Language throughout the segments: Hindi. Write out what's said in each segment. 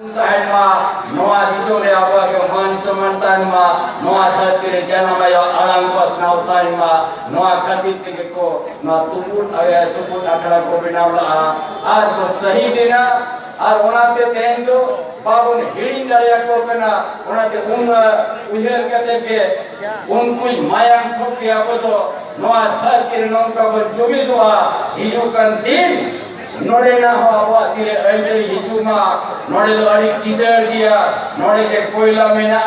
Sama Noah disore apa ke man semantan ma Noah terkiri jangan mayo alam pas nautain ma Noah khatit ke ko Noah tuput akra ko binawla ar ko sahi dina ar onate tenso babun hiling dari ko kana onate uher kate ke kui mayang thokki apa to Noah terkiri nongka berjumi doa hijukan din नोड़े ना हो आवा तीरे ऐसे हिजुमा नोड़े तो अड़ी किसर दिया नोड़े के कोयला में ना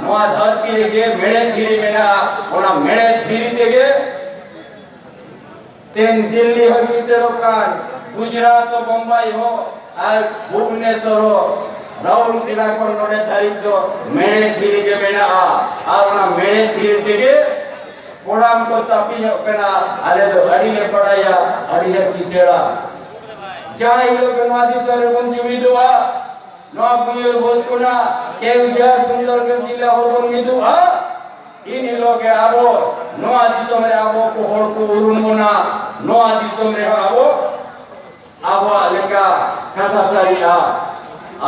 नोआ धरती के मेरे धीरे में ना ओना मेरे धीरे तेगे तेन दिल्ली हो किसरो कान गुजरात और बम्बई हो और भुवनेश्वर हो राउल किला को नोड़े धरी तो मेरे धीरे के में ना और ओना मेरे धीरे तेगे कोड़ाम को तापी हो कना अरे तो अड़ी ने पढ़ाया अड़ी ने किसरा जहाँ ये लोग नवादी सारे बंदी मिदुआ नवाब मुयर बोल को ना केवजा सुंदर गंजीला और बंदी मिदुआ इन लोग के आबो नवादी समरे आबो को होड़ को उरुमुना नवादी समरे आबो लेका कथा सारिया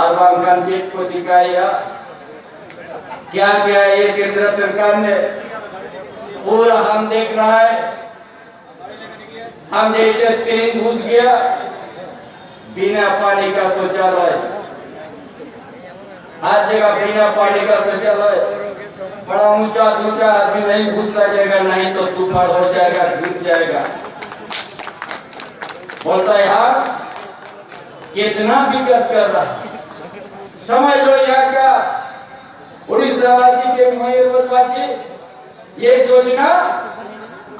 आरबान कंचित को दिखाया क्या क्या ये केंद्र सरकार ने पूरा हम देख रहा है हम जैसे ट्रेन घुस गया बिना पानी का शौचालय हर जगह बिना पानी का शौचालय बड़ा ऊंचा आदमी नहीं घुस सकेगा नहीं तो तूफान हो जाएगा डूब जाएगा बोलता है यार कितना विकास कर रहा है समझ लो यहाँ का उड़ीसा वासी के मयूरभंजवासी ये योजना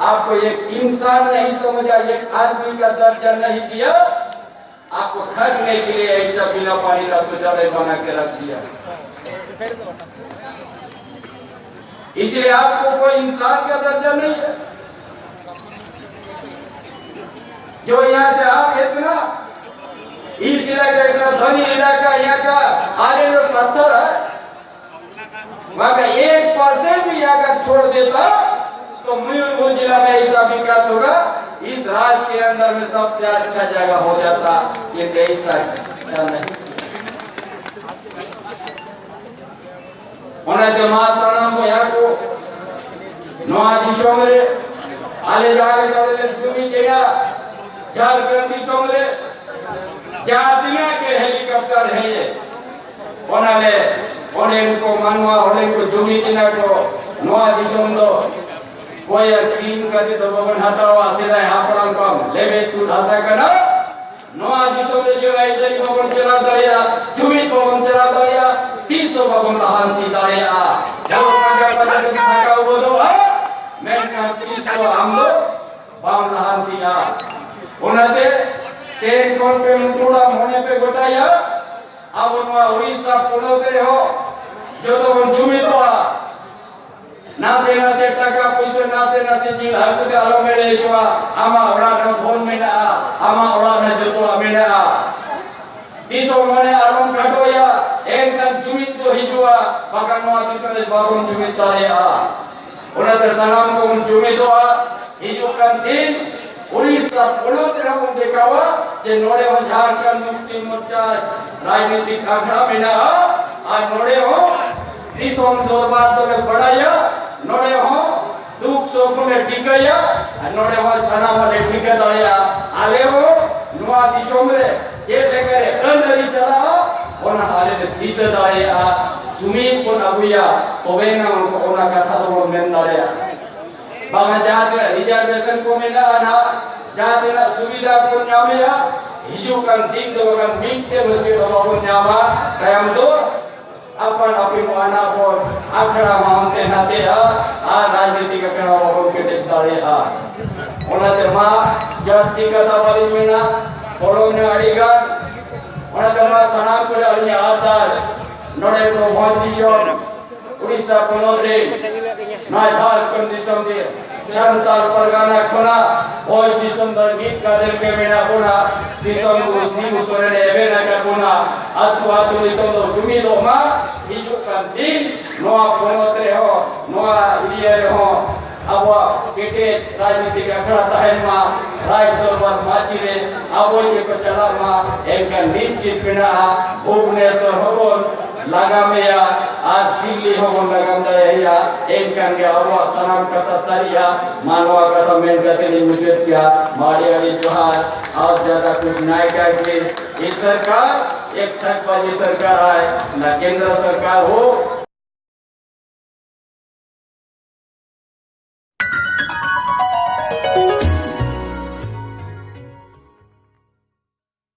आपको एक इंसान नहीं समझा एक आदमी का दर्जा नहीं दिया आपको ठगने के लिए ऐसा बिना पानी का शौचालय बना के रख दिया इसलिए आपको कोई इंसान का दर्जा नहीं है जो यहाँ से आप इतना इस इलाका इतना धनी इलाका यहाँ का आरे जो पत्थर है वहाँ का 1% भी अगर छोड़ देता तो मयूरभंज जिला में ऐसा विकास होगा इस राज्य के अंदर में सबसे अच्छा जगह हो जाता ये ऐसा नहीं होना जमा सलाम को यहाँ को नवादी सोमरे आले जाले जाले तुम्ही केला झारखंडी सोमरे जातिना के हेलीकॉप्टर है ये होना ले होने को मानवा होने को जुमी दिना को नवादी सोमदो कोई तीन कति तो बगन हटावा सीधा यहाँ पर हम कम लेवे तू ढासा करना नौ आदिशों में जो है इधर बगन चला दरिया जुमित बगन चला दरिया 300 बगन लहांती दरिया जब पंजाब पंजाब के थका हुआ तो मैं ना 300 हम लोग बाम लहांती उन्हें तेन कौन पे मुकुड़ा होने पे गोटाया अब उनका उड़ीसा पुलोते हो जो तो बन जुमित हुआ नासे टका पैसा नासे जील हकुते आलो मेरे जोआ आमा ओड़ा न फोन में ना आमा ओड़ा न जोतो मेरा तीसो मने आलम काटोया एन तक जुमित तो हिजुआ बाkan नो आदिसरे बागोन जुमित ताया उन्हें सलाम को उन जुमित हुआ हिजुkan दिन उड़ीसा पुलोते हम देखावा जे नोड़े हो झारखंड मुक्ति मोर्चा राजनीतिक अखाड़ा में ना आ नोड़े हो तीसों दरबार तो ने बढ़ाया नोड़े हो दुख सुख में ठिकया नोड़े हो सना वाले ठिके दरिया आले हो नुआ दिशोमरे ये लेकर अंदर ही चला ओना आले ने दिशे दरिया जुमीन को अबुया तोबे ना उनको ओना कथा तो मेन दरिया बांगा जाते रिजर्वेशन को मिला ना जाते ना सुविधा को न्यामिया हिजुkan दिन तो बगन मिंटे बचे बाबू न्यामा कयम तो अपन अपनी वाना को आखड़ा मामते नाते आ राजनीति का कड़ा बाबू के देशदारी उन्हें माँ जस्ती का ताबरी में ना फोड़ों ने अड़ीगा उन्हें माँ सनाम को अड़ीने आधार नोड़े को बहुत दिशों उड़ीसा पुनोरे ना झारखंड दिशों दे संताल परगाना खोना और दिशों दरगीत का दिल के बिना खोना दिशों को सीधु सोरे ने बेना का खोना अतुआ सुनितो तो जुमी दो माँ हिजुkan दिन नोआ पुनोते हो नोआ इलिये हो अब वो केटे राजनीतिक अखड़ा ताहन माँ राय दरबार माचिरे आबो को चलामा एनका निश्चित मेना भुवनेश्वर होगन लगामेया आज दिल्ली होगन लगाम दाया एनका के आबो सलाम कथा सरिया मानवा कथा मेन कते नि मुझे क्या मारियाली जोहार और ज्यादा कुछ नहीं कह के ये सरकार एक ठगबाजी सरकार है ना केंद्र सरकार हो